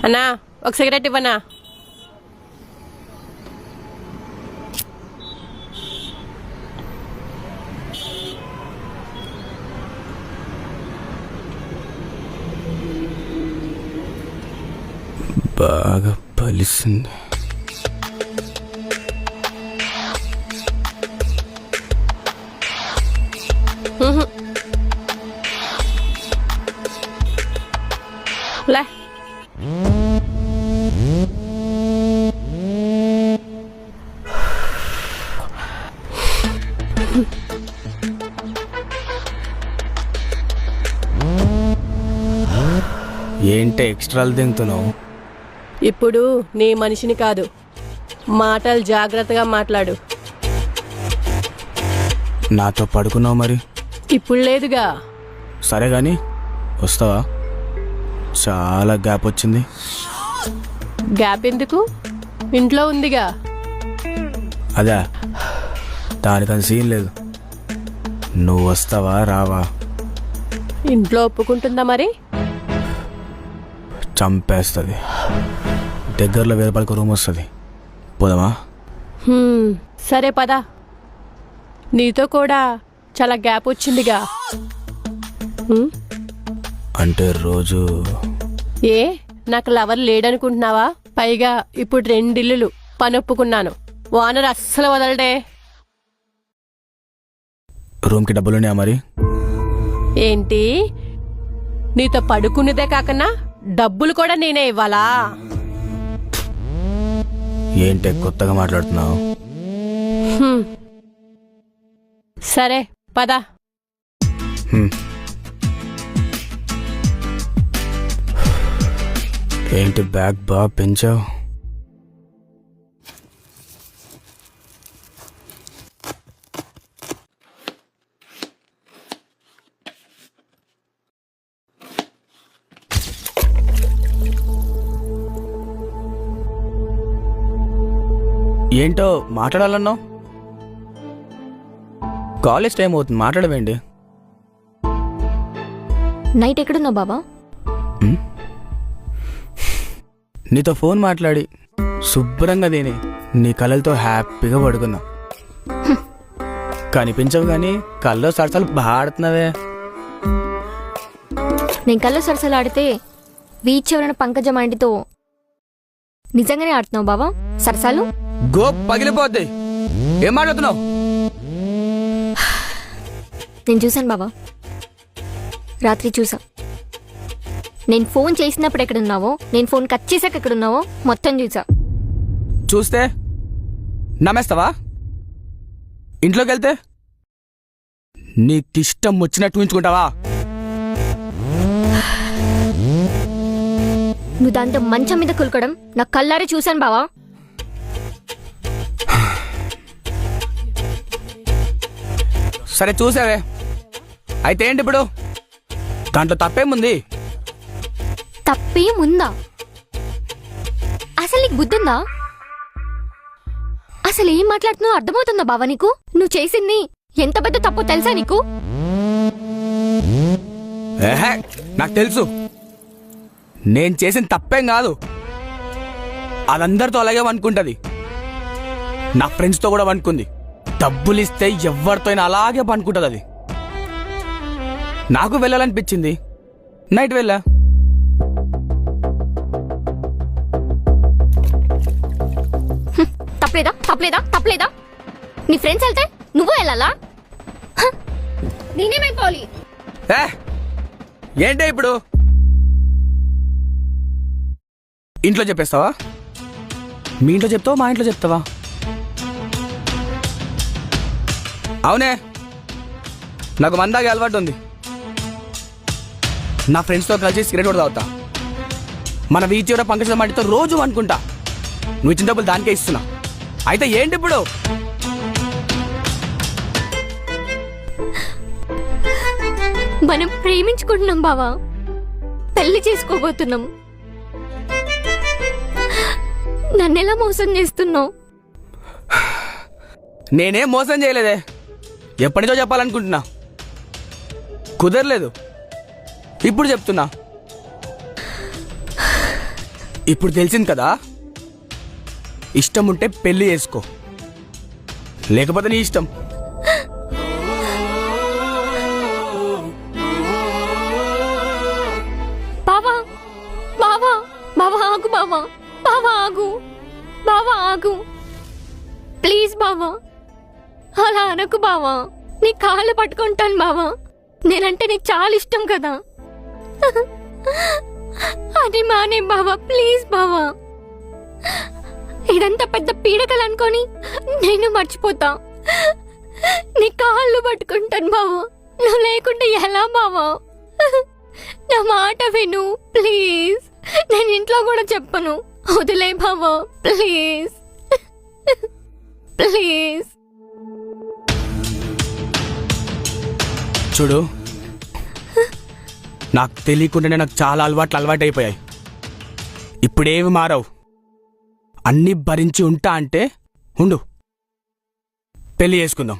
అన్నా ఒక సిగరెట్ ఇవ్వనా? బాగా పలిసింది. లే ఏంటి ఎక్స్ట్రాలు దింగుతున్నావు? ఇప్పుడు నీ మనిషిని కాదు, మాటలు జాగ్రత్తగా మాట్లాడు. నాతో పడుకున్నావు మరి? ఇప్పుడు లేదుగా. సరే కానీ వస్తావా? చాలా గ్యాప్ వచ్చింది. గ్యాప్ ఎందుకు? ఇంట్లో ఉందిగా. అదా, దానికని సీన్ లేదు. నువ్వు వస్తావా రావా? ఇంట్లో ఒప్పుకుంటుందా మరి? చంపేస్తుంది. దగ్గరలో 1000 రూపాయలకు రూమ్ వస్తుంది. పోదామా? సరే పద. నీతో కూడా చాలా గ్యాప్ వచ్చిందిగా. అంటే రోజు ఏ నాకు లవర్ లేడనుకుంటున్నావా? పైగా ఇప్పుడు 2 ఇల్లులు పని ఒప్పుకున్నాను. ఓనర్ అస్సలు వదలడే. రూమ్కి డబ్బులున్నాయా మరి? ఏంటి, నీతో పడుకునేదే కాకన్నా డబ్బులు కూడా నేనే ఇవ్వాలా? ఏంటి కొత్తగా మాట్లాడుతున్నావు? సరే పద. ఏంటి బ్యాగ్ బాగా పెంచావు? ఏంటో మాట్లాడాలన్నావు? కాలేజ్ టైం అవుతుంది, మాట్లాడవేంటి? నైట్ ఎక్కడున్నావు బాబా? నీతో ఫోన్ మాట్లాడి శుభ్రంగా తిని నీ కళ్ళతో హ్యాపీగా పడుకున్నా. కనిపించవు కానీ కళ్ళలో సరసాలు బాగా ఆడుతున్నావే. నేను కళ్ళు సరసలు ఆడితే బీచ్ ఎవరైనా పంకజం ఆంటీతో నిజంగానే ఆడుతున్నావు బాబా సరసాలు? గో పగిలిపోద్ది. ఏం మాట్లాడుతున్నావు? నేను చూశాను బాబా, రాత్రి చూసా. నేను ఫోన్ చేసినప్పుడు ఎక్కడున్నావో, నేను ఫోన్ కట్ చేసాక ఎక్కడున్నావో మొత్తం చూసా. చూస్తే నమ్మేస్తావా? ఇంట్లోకి వెళ్తే నీకిష్టం వచ్చినట్టు ఉంచుకుంటావా? నువ్వు దాంతో మంచం మీద కులకడం నా కళ్ళారే చూశాను బావా. సరే చూసావే, అయితే ఏంటి ఇప్పుడు? దాంట్లో తప్పేముంది? తప్పేముందా? అసలు నీకు బుద్ధుందా? అసలు ఏం మాట్లాడుతున్నావు అర్థమవుతుందా బావా నీకు? నువ్వు చేసింది ఎంత పెద్ద తప్పు తెలుసా నీకు? ఏహే, నాకు తెలుసు. నేను చేసిన తప్పేం కాదు. అదందరితో అలాగే అనుకుంటుంది. నా ఫ్రెండ్స్తో కూడా అనుకుంది. డబ్బులు ఇస్తే ఎవరితో అయినా అలాగే పనుకుంటుంది. అది నాకు వెళ్ళాలనిపించింది, నైట్ వెళ్ళా. తప్పలేదా? తప్పలేదా? తప్పలేదా? నీ ఫ్రెండ్స్ వెళ్తే నువ్వు వెళ్ళాలా? నేనేమైపోవాలి? ఏంటే ఇప్పుడు? ఇంట్లో చెప్పేస్తావా? మీ ఇంట్లో చెప్తావా, మా ఇంట్లో చెప్తావా? అవునే, నాకు మందాగే అలవాటు ఉంది. నా ఫ్రెండ్స్తో కలిసి సిగరెట్ కూడా తాగుతా. మన వీచ్ ఎవరో పంకజ మాటితో రోజు అనుకుంటా. నువ్వు ఇచ్చిన డబ్బులు దానికే ఇస్తున్నా. అయితే ఏంటి ఇప్పుడు? మనం ప్రేమించుకుంటున్నాం బావా, పెళ్లి చేసుకోబోతున్నాం. నన్నెలా మోసం చేస్తున్నావు? నేనేం మోసం చేయలేదే. ఎప్పటితో చెప్పాలనుకుంటున్నా, కుదరలేదు. ఇప్పుడు చెప్తున్నా. ఇప్పుడు తెలిసింది కదా, ఇష్టం ఉంటే పెళ్లి చేసుకో, లేకపోతే నీ ఇష్టం. బావా బావా బావా ఆగు బావా, బావా ఆగు, బావా ఆగు, ప్లీజ్ బావా, అలా అనకు బావా, నీ కాళ్ళు పట్టుకుంటాను బావా, నేనంటే నీకు చాలా ఇష్టం కదా. అది మానే బావా, ప్లీజ్ బావా. ఇదంతా పెద్ద పీడకలు అనుకొని నేను మర్చిపోతా. నీ కాళ్ళు పట్టుకుంటాను బావా, నువ్వు లేకుంటే ఎలా బావా? నా మాట విను ప్లీజ్. నేను ఇంట్లో కూడా చెప్పను, వదిలే బావా ప్లీజ్, ప్లీజ్. చూడు, నాకు తెలియకుండానే నాకు చాలా అలవాటైపోయాయి. ఇప్పుడేవి మారవు. అన్నీ భరించి ఉంటా అంటే ఉండు, పెళ్లి చేసుకుందాం.